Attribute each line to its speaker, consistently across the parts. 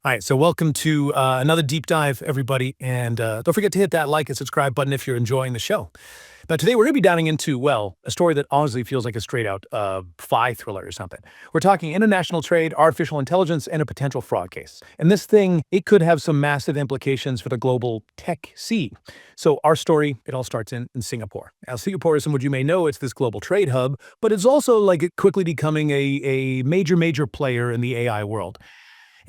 Speaker 1: All right, so welcome to another deep dive, everybody. And don't forget to hit that like and subscribe button if you're enjoying the show. Now, today we're going to be diving into, well, a story that honestly feels like a straight out spy thriller or something. We're talking international trade, artificial intelligence, and a potential fraud case. And this thing, it could have some massive implications for the global tech scene. So, our story, it all starts in Singapore. Now, Singapore is, what you may know, it's this global trade hub, but it's also like quickly becoming a major player in the AI world.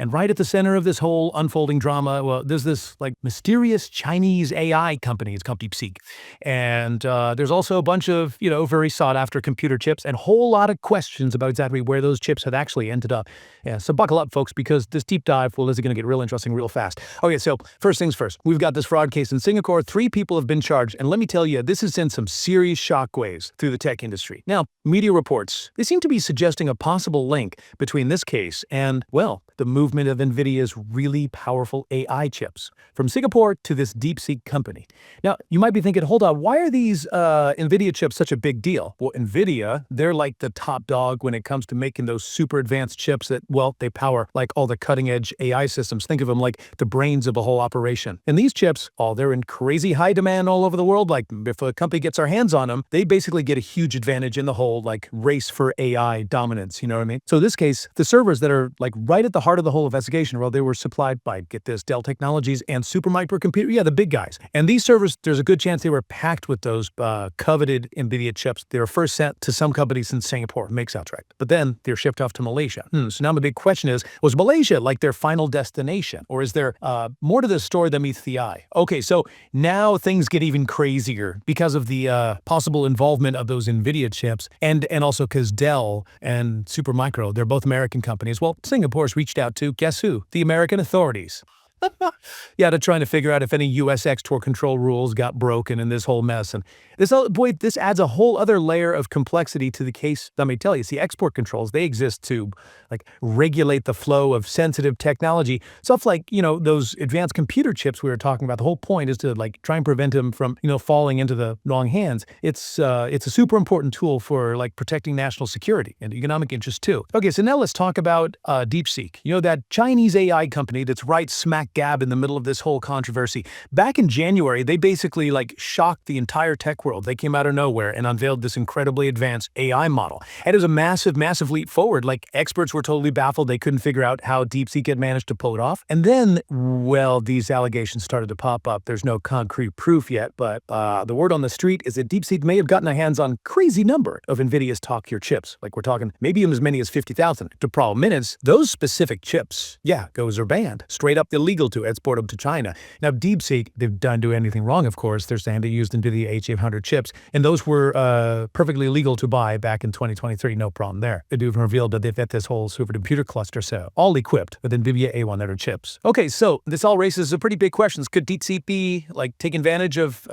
Speaker 1: And right at the center of this whole unfolding drama, well, there's this like mysterious Chinese AI company. It's called DeepSeek. And there's also a bunch of, very sought after computer chips and a whole lot of questions about exactly where those chips have actually ended up. Yeah, so buckle up, folks, because this deep dive, well, this is going to get real interesting real fast. Okay, so first things first, we've got this fraud case in Singapore. 3 people have been charged. And let me tell you, this has sent some serious shockwaves through the tech industry. Now, media reports, they seem to be suggesting a possible link between this case and, well, the movement of Nvidia's really powerful AI chips from Singapore to this DeepSeek company. Now, you might be thinking, hold on, why are these Nvidia chips such a big deal? Well, Nvidia, they're like the top dog when it comes to making those super advanced chips that, well, they power like all the cutting edge AI systems. Think of them like the brains of the whole operation. And these chips, they're in crazy high demand all over the world. Like if a company gets our hands on them, they basically get a huge advantage in the whole like race for AI dominance. You know what I mean? So in this case, the servers that are like right at the heart of the whole investigation, well, they were supplied by, get this, Dell Technologies and Supermicro computer. Yeah, the big guys. And these servers, there's a good chance they were packed with those coveted Nvidia chips. They were first sent to some companies in Singapore, make sounds right. But then they're shipped off to Malaysia. So now the big question is, was Malaysia like their final destination? Or is there more to this story than meets the eye? Okay, so now things get even crazier because of the possible involvement of those Nvidia chips and also because Dell and Supermicro, they're both American companies. Well, Singapore's reached out to, guess who? The American authorities. Yeah, they're trying to figure out if any U.S. export control rules got broken in this whole mess. And this adds a whole other layer of complexity to the case. Let me tell you, see, export controls, they exist to like regulate the flow of sensitive technology. Stuff like, those advanced computer chips we were talking about. The whole point is to like try and prevent them from, falling into the wrong hands. It's a super important tool for like protecting national security and economic interests too. Okay, so now let's talk about DeepSeek. That Chinese AI company that's right smack gab in the middle of this whole controversy. Back in January, they basically like shocked the entire tech world. They came out of nowhere and unveiled this incredibly advanced AI model. And it was a massive leap forward. Like experts were totally baffled. They couldn't figure out how DeepSeek had managed to pull it off. And then, well, these allegations started to pop up. There's no concrete proof yet, but the word on the street is that DeepSeek may have gotten their hands on a crazy number of Nvidia's top-tier chips. Like we're talking maybe as many as 50,000. The problem is, those specific chips, those are banned. Straight up illegal to export them to China. Now, DeepSeek, they've done do anything wrong, of course. They're saying they used Nvidia H800 chips, and those were perfectly legal to buy back in 2023. No problem there. They even revealed that they've got this whole supercomputer cluster, so all equipped with Nvidia A100 chips. Okay, so this all raises some pretty big questions. Could DeepSeek be like taking advantage of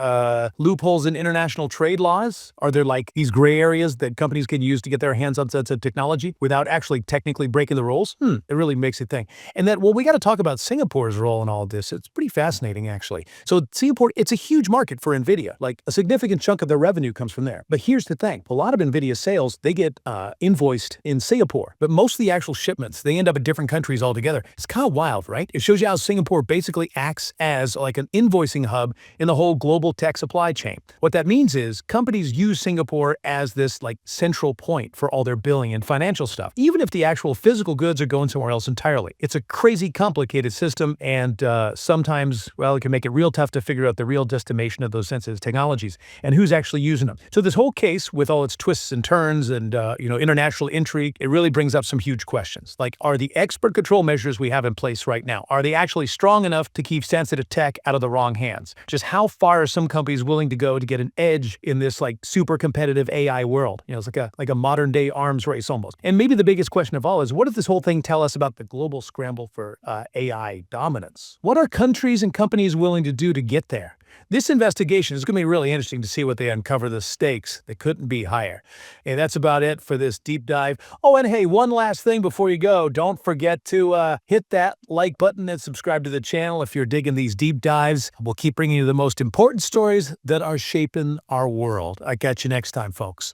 Speaker 1: loopholes in international trade laws? Are there like these gray areas that companies can use to get their hands on sensitive technology without actually technically breaking the rules? It really makes you think. And that, well, we got to talk about Singapore's role in all of this. It's pretty fascinating, actually. So Singapore, it's a huge market for Nvidia. Like a significant chunk of their revenue comes from there. But here's the thing. A lot of Nvidia sales, they get invoiced in Singapore. But most of the actual shipments, they end up in different countries altogether. It's kind of wild, right? It shows you how Singapore basically acts as like an invoicing hub in the whole global tech supply chain. What that means is companies use Singapore as this like central point for all their billing and financial stuff, even if the actual physical goods are going somewhere else entirely. It's a crazy complicated system, and sometimes, well, it can make it real tough to figure out the real destination of those sensitive technologies and who's actually using them. So this whole case, with all its twists and turns and international intrigue, it really brings up some huge questions. Like, are the export control measures we have in place right now, are they actually strong enough to keep sensitive tech out of the wrong hands? Just how far are some companies willing to go to get an edge in this like super competitive AI world? It's like a modern day arms race almost. And maybe the biggest question of all is, what does this whole thing tell us about the global scramble for AI dominance? What are countries and companies willing to do to get there? This investigation is going to be really interesting to see what they uncover. The stakes, they couldn't be higher. And that's about it for this deep dive. Oh, and hey, one last thing before you go. Don't forget to hit that like button and subscribe to the channel if you're digging these deep dives. We'll keep bringing you the most important stories that are shaping our world. I catch you next time, folks.